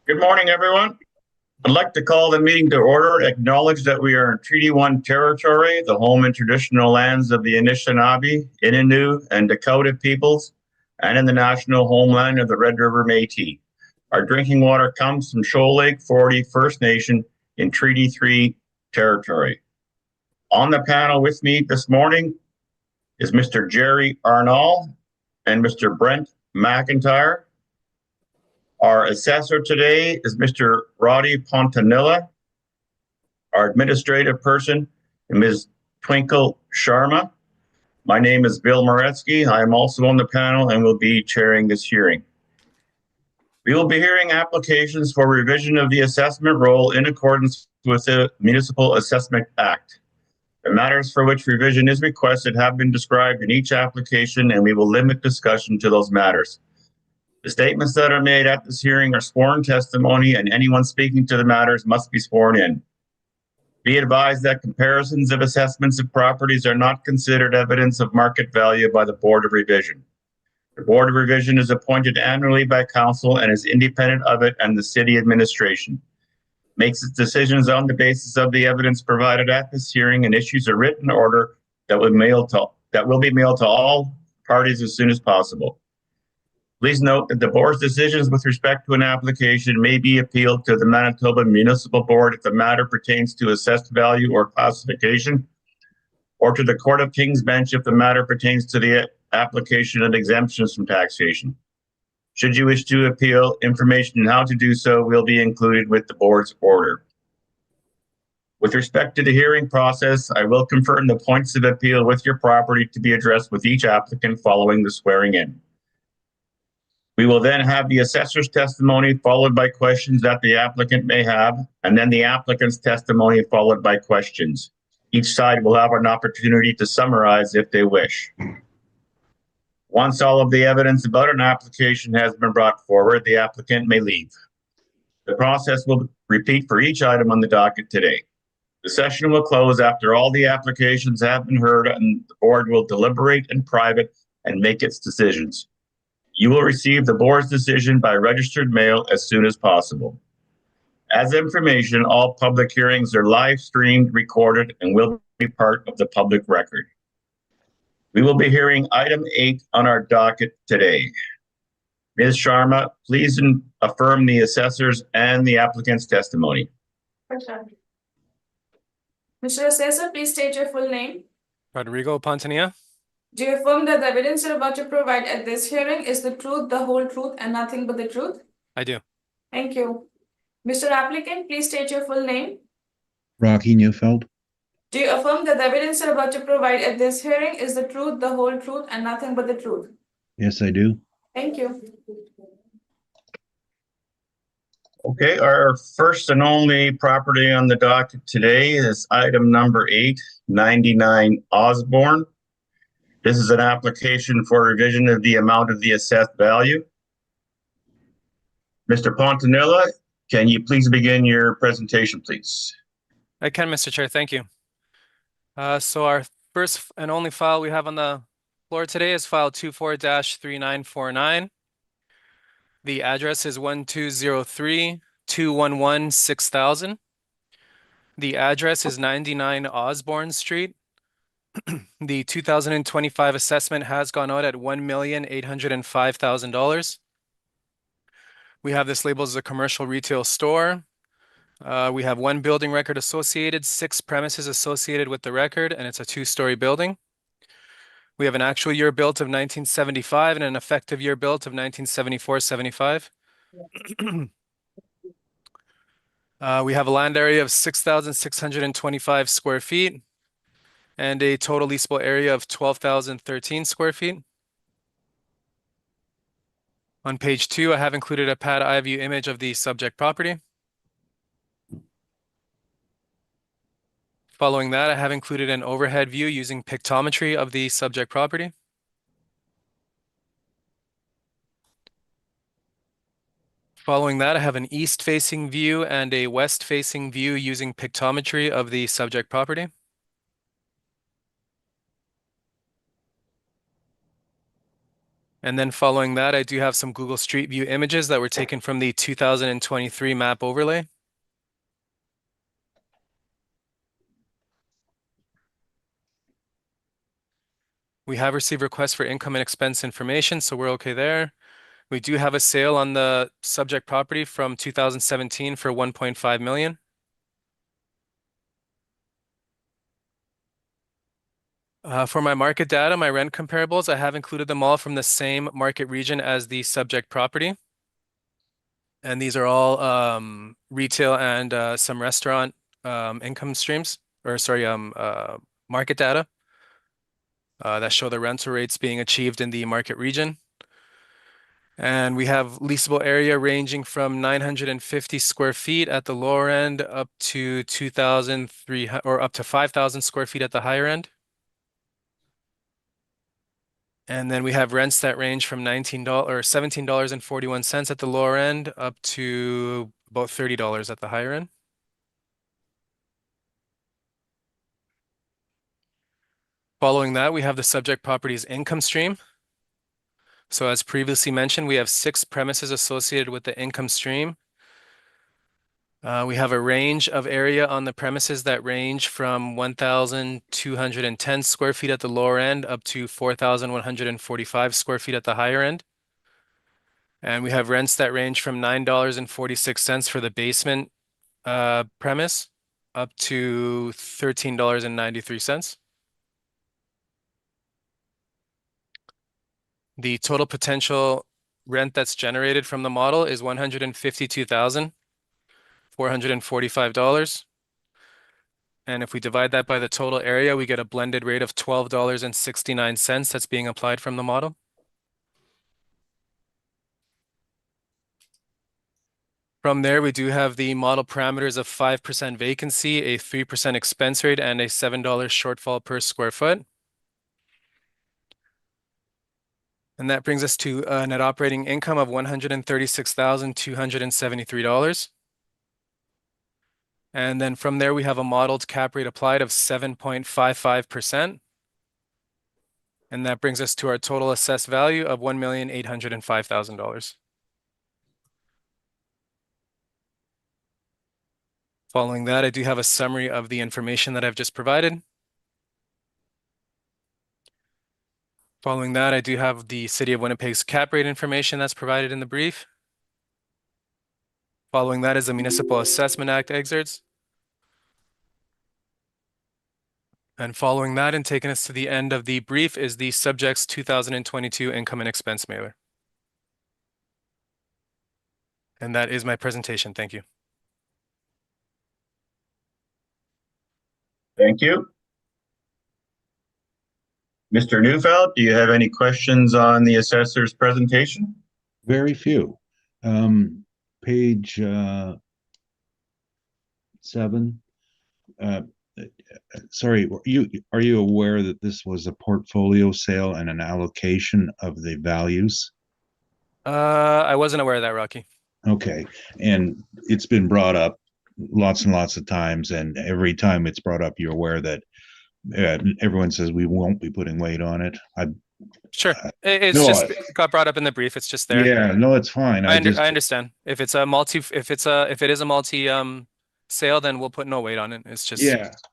Good morning, everyone. I'd like to call the meeting to order, acknowledge that we are in Treaty 1 territory, the home and traditional lands of the Anishinaabe, Innu, and Dakota peoples, and in the national homeland of the Red River Métis. Our drinking water comes from Shoal Lake 40 First Nation in Treaty 3 territory. On the panel with me this morning is Mr. Jerry Arnold and Mr. Brent McIntyre. Our assessor today is Mr. Roddy Pontanilla. Our administrative person is Ms. Twinkle Sharma. My name is Bill Moretsky. I am also on the panel and will be chairing this hearing. We will be hearing applications for revision of the assessment roll in accordance with the Municipal Assessment Act. The matters for which revision is requested have been described in each application, and we will limit discussion to those matters. The statements that are made at this hearing are sworn testimony, and anyone speaking to the matters must be sworn in. Be advised that comparisons of assessments of properties are not considered evidence of market value by the Board of Revision. The Board of Revision is appointed annually by Council and is independent of it and the City Administration. Makes its decisions on the basis of the evidence provided at this hearing and issues a written order that will be mailed to all parties as soon as possible. Please note that the board's decisions with respect to an application may be appealed to the Manitoba Municipal Board if the matter pertains to assessed value or classification, or to the Court of King's Bench if the matter pertains to the application of exemptions from taxation. Should you wish to appeal, information on how to do so will be included with the board's order. With respect to the hearing process, I will confirm the points of appeal with your property to be addressed with each applicant following the swearing in. We will then have the assessor's testimony followed by questions that the applicant may have, and then the applicant's testimony followed by questions. Each side will have an opportunity to summarize if they wish. Once all of the evidence about an application has been brought forward, the applicant may leave. The process will repeat for each item on the docket today. The session will close after all the applications have been heard, and the board will deliberate in private and make its decisions. You will receive the board's decision by registered mail as soon as possible. As information, all public hearings are live streamed, recorded, and will be part of the public record. We will be hearing item 8 on our docket today. Ms. Sharma, please affirm the assessor's and the applicant's testimony. Mr. Assessor, please state your full name. Rodrigo Pontanilla. Do you affirm that the evidence you're about to provide at this hearing is the truth, the whole truth, and nothing but the truth? I do. Thank you. Mr. Applicant, please state your full name. Rocky Neufeld. Do you affirm that the evidence you're about to provide at this hearing is the truth, the whole truth, and nothing but the truth? Yes, I do. Thank you. Okay, our first and only property on the docket today is item number 8, 99 Osborne. This is an application for revision of the amount of the assessed value. Mr. Pontanilla, can you please begin your presentation, please? I can, Mr. Chair. Thank you. So our first and only file we have on the floor today is file 24-3949. The address is 1203-211-6000. The address is 99 Osborne Street. The 2025 assessment has gone out at $1,805,000. We have this labeled as a commercial retail store. We have 1 building record associated, 6 premises associated with the record, and it's a 2-story building. We have an actual year built of 1975 and an effective year built of 1974-75. We have a land area of 6,625 square feet and a total leasable area of 12,013 square feet. On page 2, I have included a pad eye view image of the subject property. Following that, I have included an overhead view using pictometry of the subject property. Following that, I have an east-facing view and a west-facing view using pictometry of the subject property. And then following that, I do have some Google Street View images that were taken from the 2023 map overlay. We have received requests for income and expense information, so we're okay there. We do have a sale on the subject property from 2017 for 1.5 million. For my market data, my rent comparables, I have included them all from the same market region as the subject property. And these are all retail and some restaurant income streams, or sorry, market data that show the rental rates being achieved in the market region. And we have leasable area ranging from 950 square feet at the lower end up to 2,300 or up to 5,000 square feet at the higher end. And then we have rents that range from $19 or $17.41 at the lower end up to about $30 at the higher end. Following that, we have the subject property's income stream. So as previously mentioned, we have 6 premises associated with the income stream. We have a range of area on the premises that range from 1,210 square feet at the lower end up to 4,145 square feet at the higher end. And we have rents that range from $9.46 for the basement premise up to $13.93. The total potential rent that's generated from the model is $152,445. And if we divide that by the total area, we get a blended rate of $12.69 that's being applied from the model. From there, we do have the model parameters of 5% vacancy, a 3% expense rate, and a $7 shortfall per square foot. And that brings us to a net operating income of $136,273. And then from there, we have a modeled cap rate applied of 7.55%. And that brings us to our total assessed value of $1,805,000. Following that, I do have a summary of the information that I've just provided. Following that, I do have the City of Winnipeg's cap rate information that's provided in the brief. Following that is the Municipal Assessment Act excerpts. And following that and taking us to the end of the brief is the subject's 2022 income and expense mailer. And that is my presentation. Thank you. Thank you. Mr. Neufeld, do you have any questions on the assessor's presentation? Very few. Page 7. Sorry, are you aware that this was a portfolio sale and an allocation of the values? I wasn't aware of that, Rocky. Okay, and it's been brought up lots and lots of times, and every time it's brought up, you're aware that everyone says we won't be putting weight on it. Sure, it's no, just got brought up in the brief. It's just there. Yeah, no, it's fine. I understand. If it is a multi sale, then we'll put no weight on it. It's just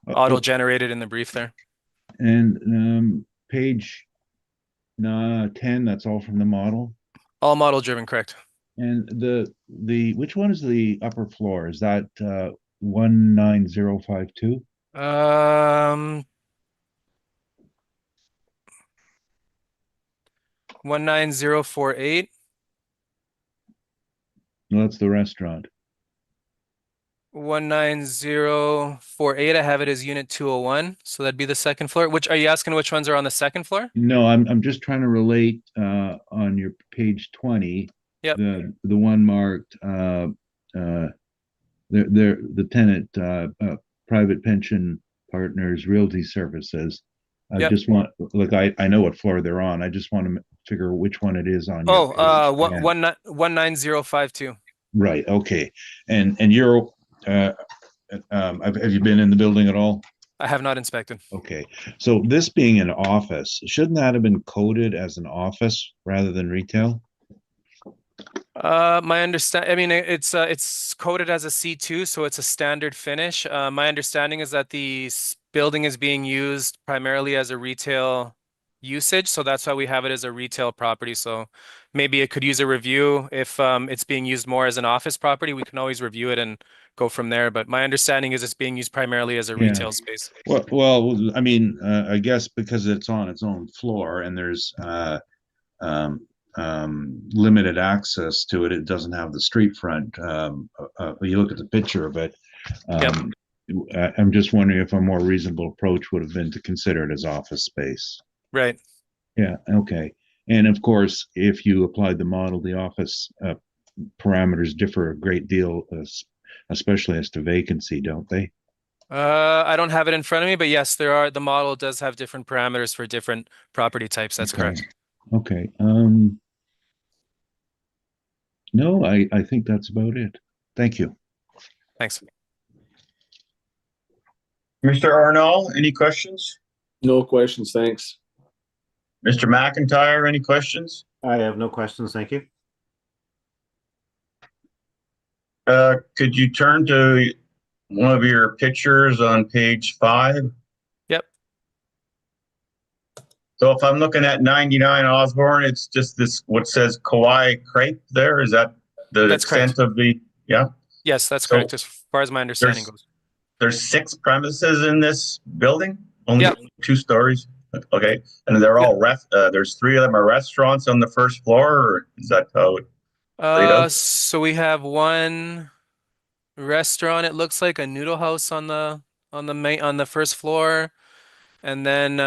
auto generated in the brief there. And page 10, that's all from the model. All model driven, correct. And the which one is the upper floor? Is that 19052? 19048. No, that's the restaurant. 19048. I have it as unit 201. So that'd be the second floor. Which are you asking which ones are on the second floor? No, I'm just trying to relate on your page 20. Yep. The one marked the tenant private pension partners realty services. I just want, look, I know what floor they're on. I just want to figure which one it is on. 19052. Right. Okay. And you're have you been in the building at all? I have not inspected. Okay, so this being an office, shouldn't that have been coded as an office rather than retail? My understand. I mean, it's coded as a C2, so it's a standard finish. My understanding is that the building is being used primarily as a retail usage, so that's why we have it as a retail property. So maybe it could use a review if it's being used more as an office property. We can always review it and go from there. But my understanding is it's being used primarily as a Yeah. retail space. Well, I mean, I guess because it's on its own floor and there's um, limited access to it, it doesn't have the street front. You look at the picture of it. Yep. I'm just wondering if a more reasonable approach would have been to consider it as office space. Right. Yeah. Okay. And of course, if you applied the model, the office parameters differ a great deal, especially as to vacancy, don't they? I don't have it in front of me, but yes, the model does have different parameters for different property types. That's Okay. correct. Okay. No, I think that's about it. Thank you. Thanks. Mr. Arnall, any questions? No questions, thanks. Mr. McIntyre, any questions? I have no questions, thank you. Could you turn to one of your pictures on page 5? Yep. So if I'm looking at 99 Osborne, it's just this, what says Kauai Crepe there? Is that the That's extent correct. of the, yeah? Yes, that's So correct, as far as my understanding there's- goes. There's 6 premises in this building? Only Yep. 2 stories? Okay, and they're all there's 3 of them are restaurants on the first floor, or is that how it laid out? So we have one restaurant. It looks like a noodle house on the first floor, and then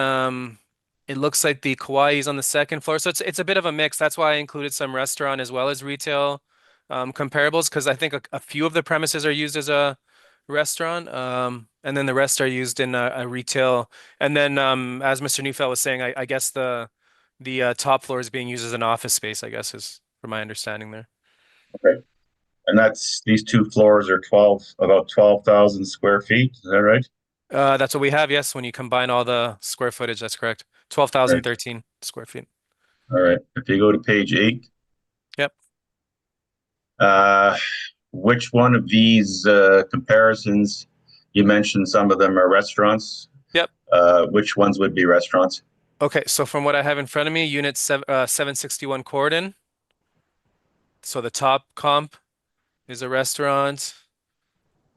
it looks like the Kauai's on the second floor. So it's a bit of a mix. That's why I included some restaurant as well as retail comparables, because I think a few of the premises are used as a restaurant, and then the rest are used in a retail. And then as Mr. Neufeld was saying, I guess the top floor is being used as an office space, I guess, is from my understanding there. Okay. And that's, these 2 floors are about 12,000 square feet, is that right? That's what we have, yes, when you combine all the square footage, that's correct. 12,013 square feet. All right, if you go to page 8. Yep. Which one of these comparisons, you mentioned some of them are restaurants. Yep. Which ones would be restaurants? Okay, so from what I have in front of me, unit 761 Corden. So the top comp is a restaurant.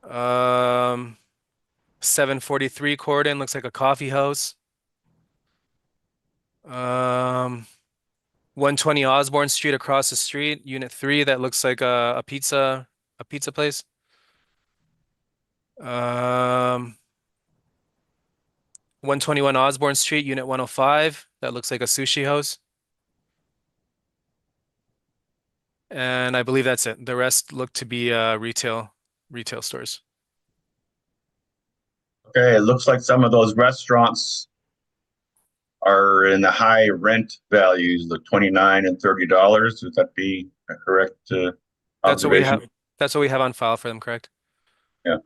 743 Corden looks like a coffee house. 120 Osborne Street across the street, unit 3, that looks like a pizza place. 121 Osborne Street, unit 105, that looks like a sushi house. And I believe that's it. The rest look to be retail stores. Okay, it looks like some of those restaurants are in the high rent values, the $29 and $30. Would that be a correct That's what we observation? have. That's what we have on file for them, correct? Yeah.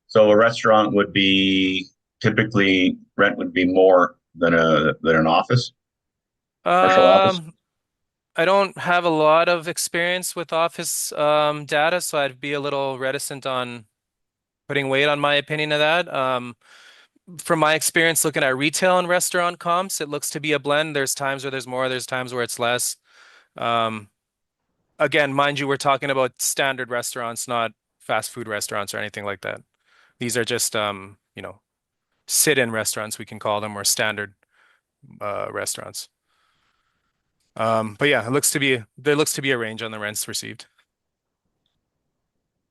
So a restaurant would be typically rent would be more than an office, commercial office. I don't have a lot of experience with office data, so I'd be a little reticent on putting weight on my opinion of that. From my experience looking at retail and restaurant comps, it looks to be a blend. There's times where there's more, there's times where it's less. Again, mind you, we're talking about standard restaurants, not fast food restaurants or anything like that. These are just sit-in restaurants, we can call them, or standard restaurants. But yeah, there looks to be a range on the rents received.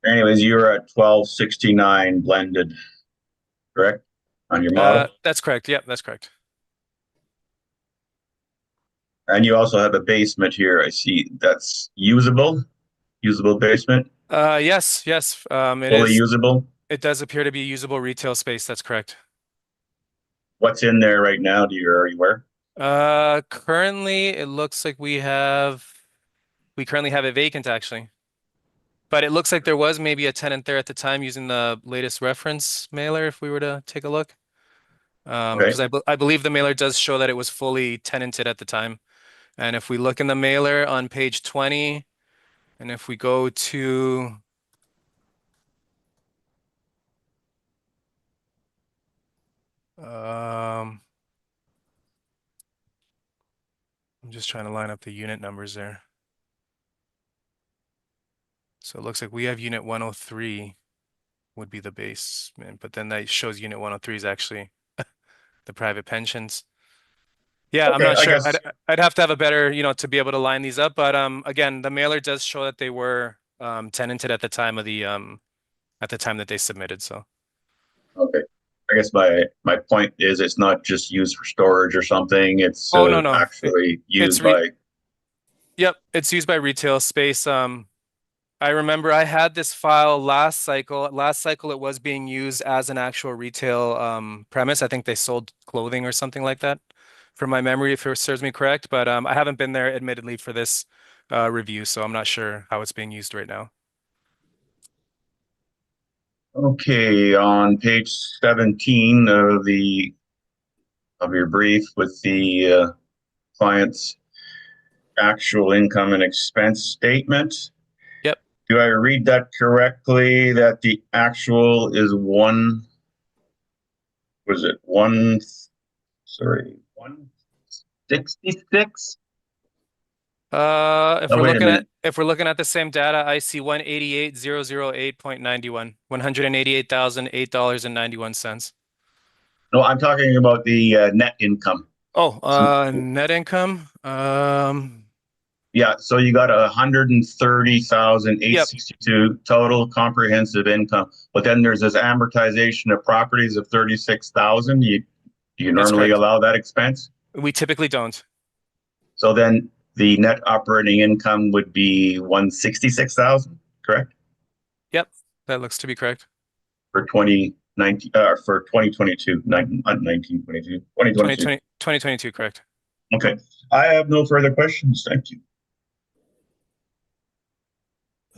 Anyways, you're at 1269 blended, correct? On your model? That's correct. Yep, that's correct. And you also have a basement here. I see that's usable basement, Yes, it fully is. usable. It does appear to be a usable retail space. That's correct. What's in there right now? Are you aware? Currently it looks like we currently have it vacant actually. But it looks like there was maybe a tenant there at the time using the latest reference mailer if we were to take a look. Because I believe the mailer does show that it was fully tenanted at the time. And if we look in the mailer on page 20, and if we go to I'm just trying to line up the unit numbers there. So it looks like we have unit 103 would be the basement, but then that shows unit 103 is actually the private pensions. Yeah, I'm Okay, not I sure. guess- I'd have to have a better, to be able to line these up. But again, the mailer does show that they were tenanted at the time of the at the time that they submitted. So Okay. I guess my point is it's not just used for storage or something. It's oh no actually it's used by. yep, it's used by retail space. I remember I had this file last cycle. Last cycle, it was being used as an actual retail premise. I think they sold clothing or something like that, from my memory, if it serves me correct. But I haven't been there, admittedly, for this review, so I'm not sure how it's being used right now. Okay, on page 17 of your brief with the client's actual income and expense statement. Yep. Do I read that correctly that the actual is 166? If Oh, we're wait a looking minute. at the same data, I see 188,008.91, $188,008.91. No, I'm talking about the net income. Oh, So- net income. Yeah, so you got 130,862 total comprehensive income, but then there's this amortization of properties of 36,000. Do you That's normally correct. allow that expense? We typically don't. So then the net operating income would be 166,000, correct? Yep, that looks to be correct. For 2019, for 2022, not 1922, 2022. 2022, correct. Okay, I have no further questions. Thank you.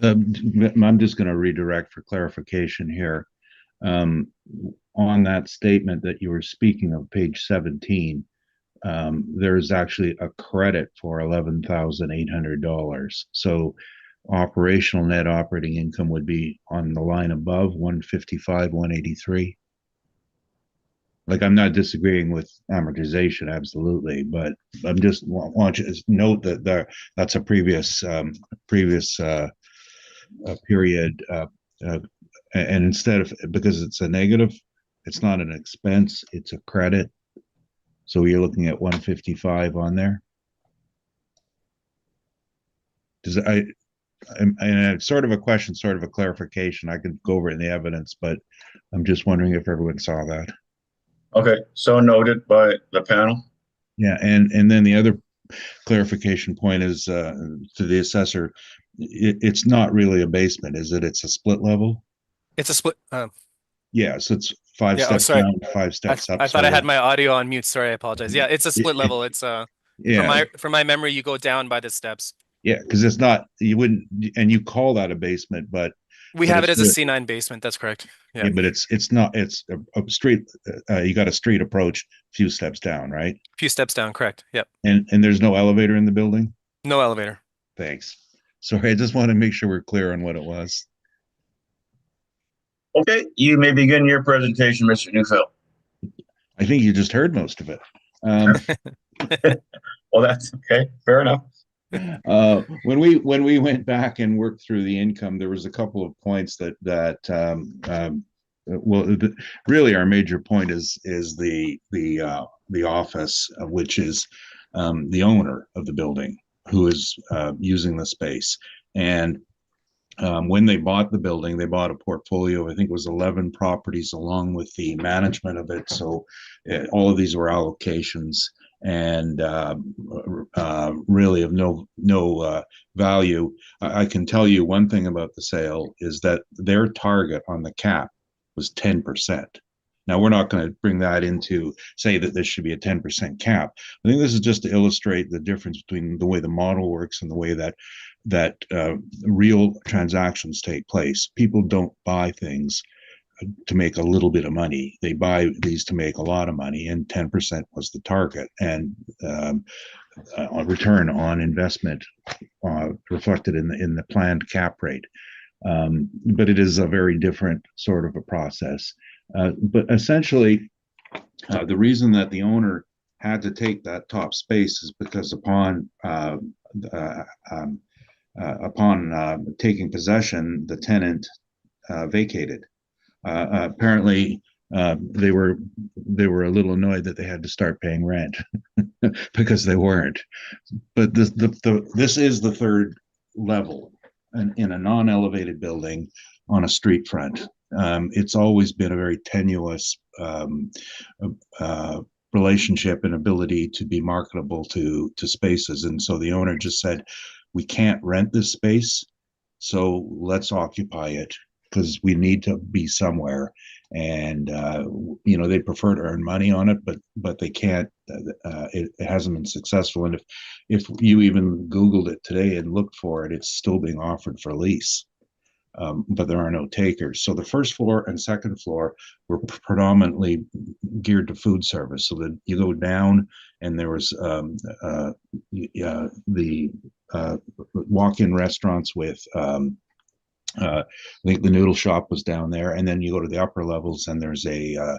I'm just going to redirect for clarification here. On that statement that you were speaking of, page 17, there's actually a credit for $11,800. So operational net operating income would be on the line above 155, 183. Like, I'm not disagreeing with amortization, absolutely, but I'm just want you to note that that's a previous period, and instead of, because it's a negative, it's not an expense, it's a credit. So you're looking at 155 on there. And it's sort of a question, sort of a clarification. I could go over it in the evidence, but I'm just wondering if everyone saw that. Okay, so noted by the panel. Yeah, and then the other clarification point is to the assessor. It's not really a basement, is it? It's a split level. It's a split. Yeah, so it's five Yeah, steps sorry. down, 5 steps up. I thought so I had my audio on mute. Sorry, I apologize. Yeah, it's a split level. It's yeah, from my memory, you go down by the steps. yeah, because it's not, you wouldn't, and you call that a basement, but We But have it it's as a really- C9 basement. That's correct. yeah, Yeah, but it's not, it's a street. You got a street approach, few steps down, right? a few steps down. Correct. Yep. And there's no elevator in the building. No elevator. Thanks. Sorry, I just want to make sure we're clear on what it was. Okay, you may begin your presentation, Mr. Neufeld. I think you just heard most of it. Well, that's okay. Fair enough. When we went back and worked through the income, there was a couple of points really our major point is the office, which is the owner of the building who is using the space. And when they bought the building, they bought a portfolio, I think it was 11 properties along with the management of it. So all of these were allocations and really of no value. I can tell you one thing about the sale is that their target on the cap was 10%. Now, we're not going to bring that into say that this should be a 10% cap. I think this is just to illustrate the difference between the way the model works and the way that that real transactions take place. People don't buy things to make a little bit of money. They buy these to make a lot of money, and 10% was the target. And a return on investment reflected in the planned cap rate. But it is a very different sort of a process. But essentially, the reason that the owner had to take that top space is because upon taking possession, the tenant vacated. Apparently, they were a little annoyed that they had to start paying rent because they weren't. But this is the third level in a non-elevated building on a street front. It's always been a very tenuous relationship and ability to be marketable to spaces. And so the owner just said, we can't rent this space, so let's occupy it because we need to be somewhere. And they prefer to earn money on it, but they can't. It hasn't been successful. And if you even Googled it today and looked for it, it's still being offered for lease. But there are no takers. So the first floor and second floor were predominantly geared to food service. So that you go down, and there was the walk-in restaurants with I think the noodle shop was down there, and then you go to the upper levels, and there's a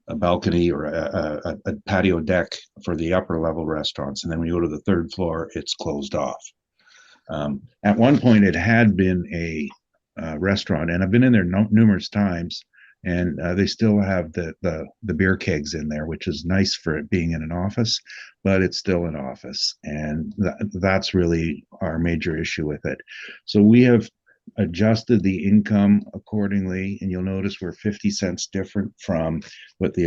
balcony or a patio deck for the upper level restaurants, and then when you go to the third floor, it's closed off. At one point, it had been a restaurant, and I've been in there numerous times, and they still have the beer kegs in there, which is nice for it being in an office, but it's still an office, and that's really our major issue with it. So we have adjusted the income accordingly, and you'll notice we're 50 cents different from what the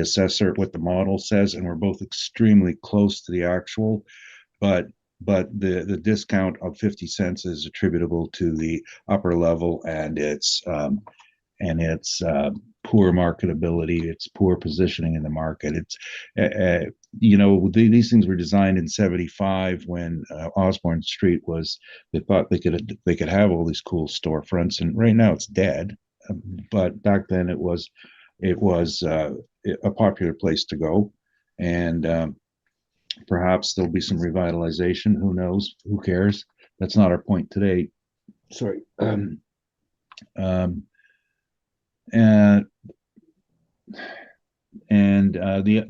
model says, and we're both extremely close to the actual, but the discount of 50 cents is attributable to the upper level and its poor marketability, its poor positioning in the market. It's these things were designed in '75 when Osborne Street was. They thought they could have all these cool storefronts, and right now it's dead. But back then it was a popular place to go, and perhaps there'll be some revitalization. Who knows? Who cares? That's not our point today. Sorry.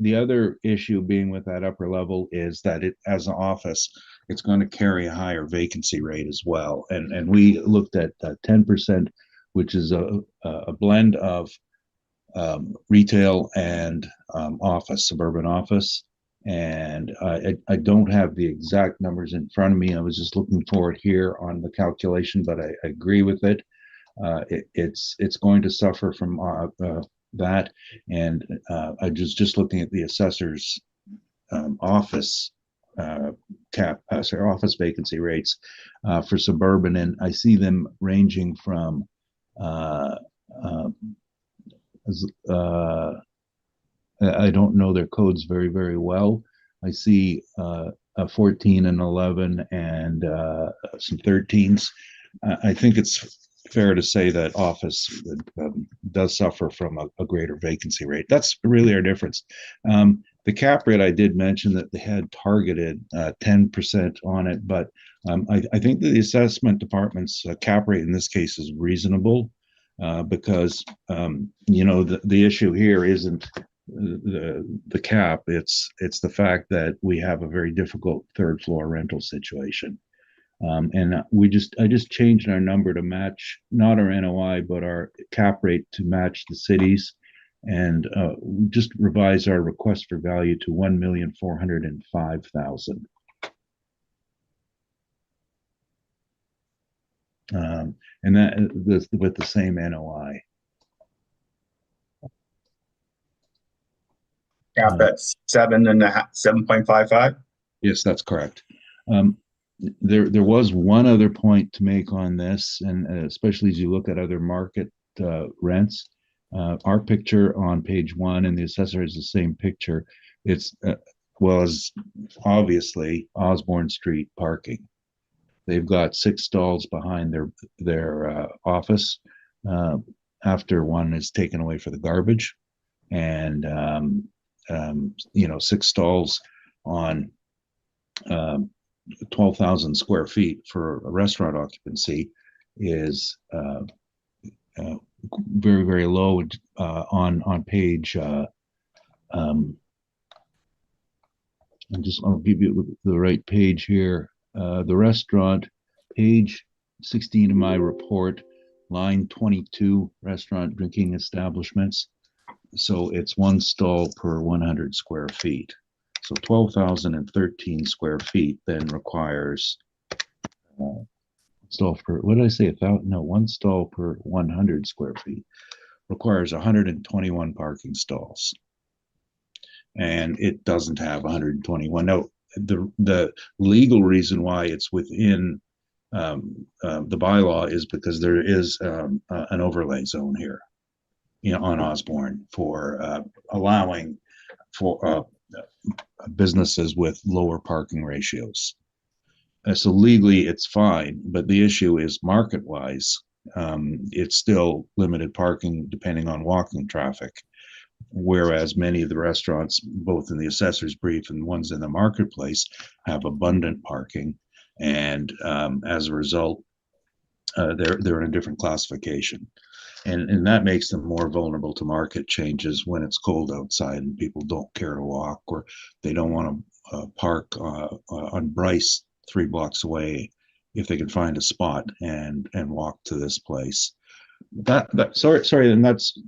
The other issue being with that upper level is that it, as an office, it's going to carry a higher vacancy rate as well. And we looked at 10%, which is a blend of retail and office, suburban office. And I don't have the exact numbers in front of me. I was just looking for it here on the calculation, but I agree with it. It's going to suffer from that, and I was just looking at the assessor's office office vacancy rates for suburban, and I see them ranging from I don't know their codes very, very well. I see a 14 and 11 and some 13s. I think it's fair to say that office does suffer from a greater vacancy rate. That's really our difference. The cap rate, I did mention that they had targeted 10% on it, but I think that the assessment department's cap rate in this case is reasonable because the issue here isn't the cap. It's the fact that we have a very difficult third floor rental situation. And I just changed our number to match not our NOI, but our cap rate to match the cities, and we just revised our request for value to $1,405,000. And that with the same NOI. Cap at 7.55. Yes, that's correct. There was one other point to make on this, and especially as you look at other market rents, our picture on page 1 and the assessor is the same picture. It's was obviously Osborne Street parking. They've got 6 stalls behind their office after one is taken away for the garbage, and 6 stalls on 12,000 square feet for a restaurant occupancy is very, very low. On page I'll give you the right page here. The restaurant, page 16 of my report, line 22, restaurant drinking establishments. So it's 1 stall per 100 square feet. So 12,013 square feet then requires stall per, what did I say? 1,000? No, 1 stall per 100 square feet requires 121 parking stalls. And it doesn't have 121. No, the legal reason why it's within the bylaw is because there is an overlay zone here, on Osborne for allowing for businesses with lower parking ratios. So legally it's fine, but the issue is market-wise, it's still limited parking depending on walking traffic. Whereas many of the restaurants, both in the assessor's brief and ones in the marketplace, have abundant parking, and as a result, they're in a different classification, and that makes them more vulnerable to market changes when it's cold outside and people don't care to walk, or they don't want to park on Bryce 3 blocks away if they can find a spot and walk to this place. Sorry, and that's.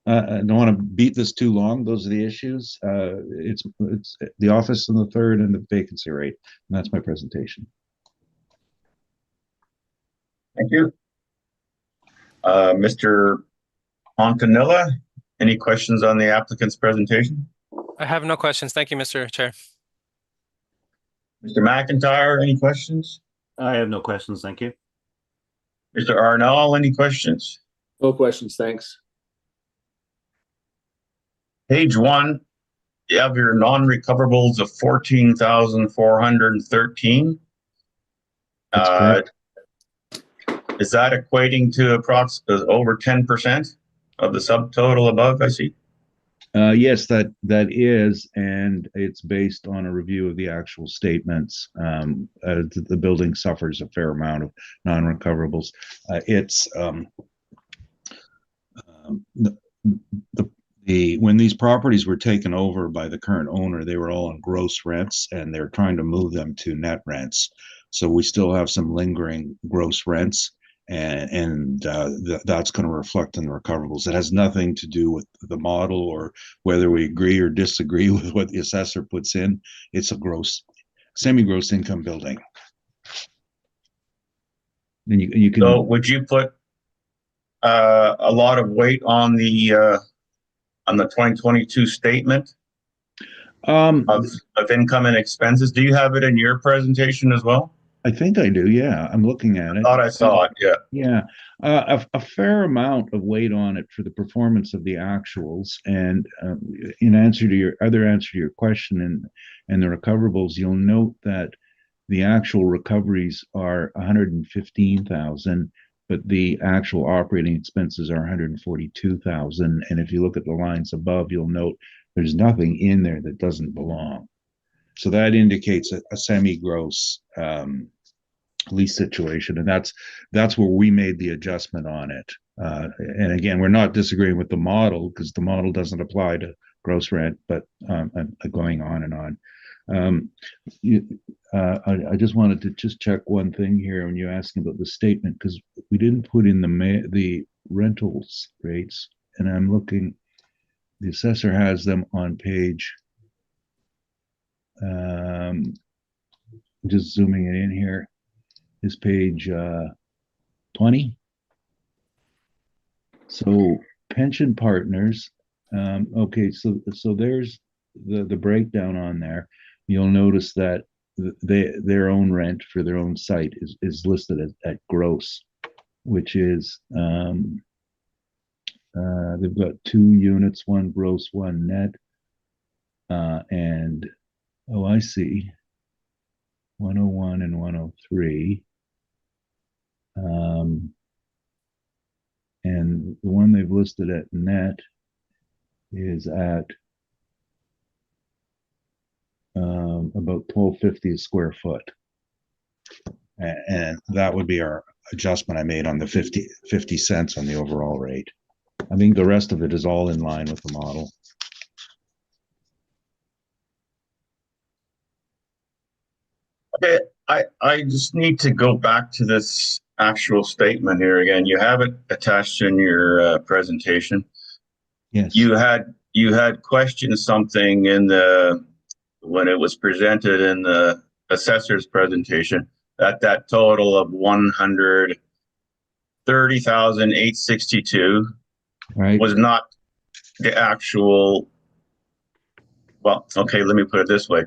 I don't want to beat this too long. Those are the issues. It's the office in the third and the vacancy rate. And that's my presentation. Thank you. Mr. Montanilla, any questions on the applicant's presentation? I have no questions. Thank you, Mr. Chair. Mr. McIntyre, any questions? I have no questions. Thank you. Mr. Arnall, any questions? No questions, thanks. Page 1, you have your non-recoverables of 14,413. That's correct. Is that equating to approximately over 10% of the subtotal above, I see? Yes, that is, and it's based on a review of the actual statements. The building suffers a fair amount of non-recoverables. When these properties were taken over by the current owner, they were all on gross rents, and they're trying to move them to net rents. So we still have some lingering gross rents, and that's going to reflect in the recoverables. It has nothing to do with the model or whether we agree or disagree with what the assessor puts in. It's a semi-gross income building. And you can. So would you put a lot of weight on the 2022 statement of income and expenses? Do you have it in your presentation as well? I think I do. Yeah, I'm looking at it. I thought I saw it. Yeah. Yeah, a fair amount of weight on it for the performance of the actuals, and in answer to your question and the recoverables, you'll note that the actual recoveries are 115,000, but the actual operating expenses are 142,000. And if you look at the lines above, you'll note there's nothing in there that doesn't belong. So that indicates a semi-gross lease situation, and that's where we made the adjustment on it. And again, we're not disagreeing with the model because the model doesn't apply to gross rent, but going on and on. I just wanted to check one thing here when you're asking about the statement, because we didn't put in the rentals rates, and I'm looking. The assessor has them on page. Just zooming it in here. Is page 20. So pension partners. Okay, so there's the breakdown on there. You'll notice that their own rent for their own site is listed at gross, which is they've got 2 units, 1 gross, 1 net, and I see 101 and 103. And the one they've listed at net is at about 12.50 a square foot. And that would be our adjustment I made on the 50 cents on the overall rate. I think the rest of it is all in line with the model. Okay, I just need to go back to this actual statement here again. You have it attached in your presentation. Yes. You had questioned something in the when it was presented in the assessor's presentation that total of 130,862 Right. was not the actual. Well, okay, let me put it this way.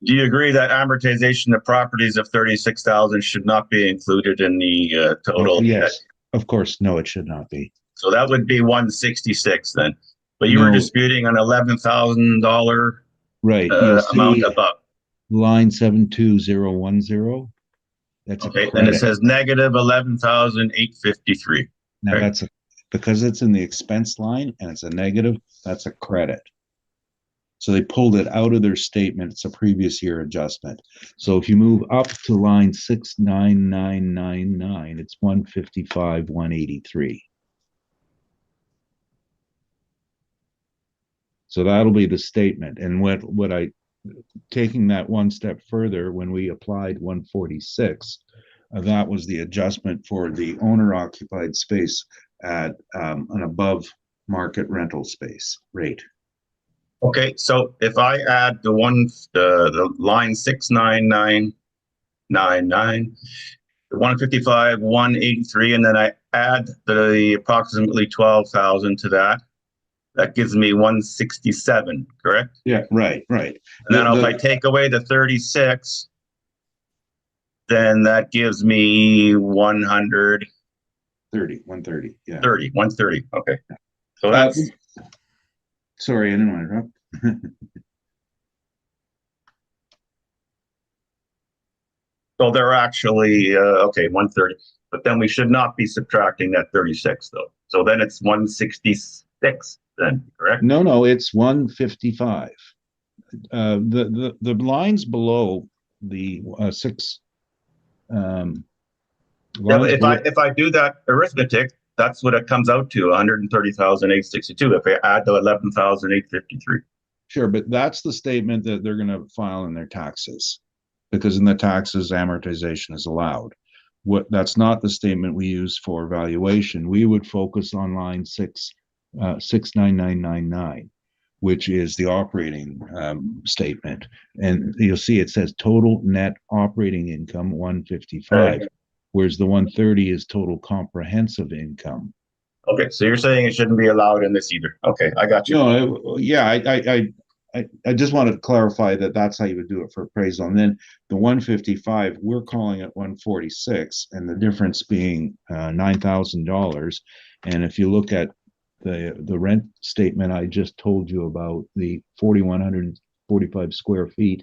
Do you agree that amortization of properties of 36,000 should not be included in the total? Oh, yes, of course. No, it should not be. So that would be 166 then. But you were No. disputing an $11,000 Right. You'll amount see above. line 72010. That's Okay, a and it credit. says negative 11,853. Now okay. that's because it's in the expense line and it's a negative, that's a credit. So they pulled it out of their statement. It's a previous year adjustment. So if you move up to line 69999, it's 155,183. So that'll be the statement. And what I taking that one step further, when we applied 146, that was the adjustment for the owner occupied space at an above market rental space rate. Okay, so if I add the line 69999, the 155, 183, and then I add the approximately 12,000 to that, that gives me 167, correct? Yeah, right. And then if I take away the 36, then that gives me 130, 130, yeah. 130, okay. So that's, sorry, I didn't want to interrupt. so they're actually, okay, 130, but then we should not be subtracting that 36 though. So then it's 166 then, correct? No, it's 155. The lines below the six. Yeah, but if I do that arithmetic, that's what it comes out to, 130,862 if I add the 11,853. Sure, but that's the statement that they're going to file in their taxes, because in the taxes amortization is allowed. That's not the statement we use for valuation. We would focus on line 69999, which is the operating statement, and you'll see it says total net operating income 155. Right. Whereas the 130 is total comprehensive income. Okay, so you're saying it shouldn't be allowed in this either. Okay, I got you. No, yeah, I just wanted to clarify that that's how you would do it for appraisal. And then the 155, we're calling it 146, and the difference being $9,000. And if you look at the rent statement I just told you about, the 4,145 square feet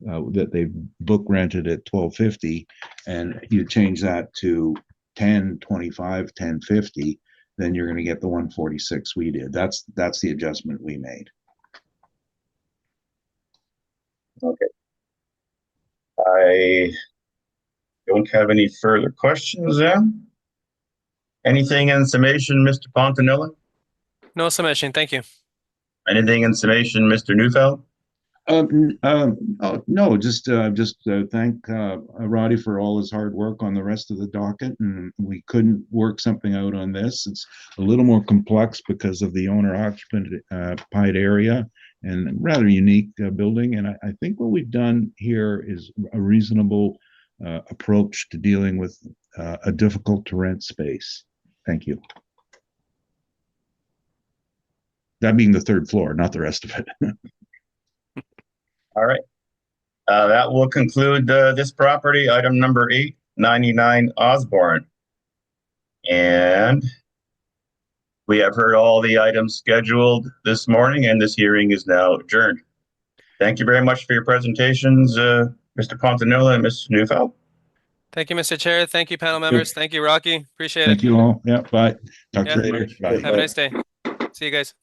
that they book rented at $1,250, and you change that to 1025, 1050, then you're going to get the 146 we did. That's the adjustment we made. Okay. I don't have any further questions then. Anything in summation, Mr. Pontanilla? No submission. Thank you. Anything in summation, Mr. Neufeld? No, just thank Roddy for all his hard work on the rest of the docket, and we couldn't work something out on this. It's a little more complex because of the owner occupied area and rather unique building. And I think what we've done here is a reasonable approach to dealing with a difficult to rent space. Thank you. That being the third floor, not the rest of it. All right. That will conclude this property, item number 899 Osborne. And we have heard all the items scheduled this morning, and this hearing is now adjourned. Thank you very much for your presentations, Mr. Pontanilla and Ms. Neufeld. Thank you, Mr. Chair. Thank you, panel members. Thank you, Rocky. Appreciate it. Thank you all. Yeah, bye. Talk to Yeah. you later. Bye. Have a nice day. See you guys.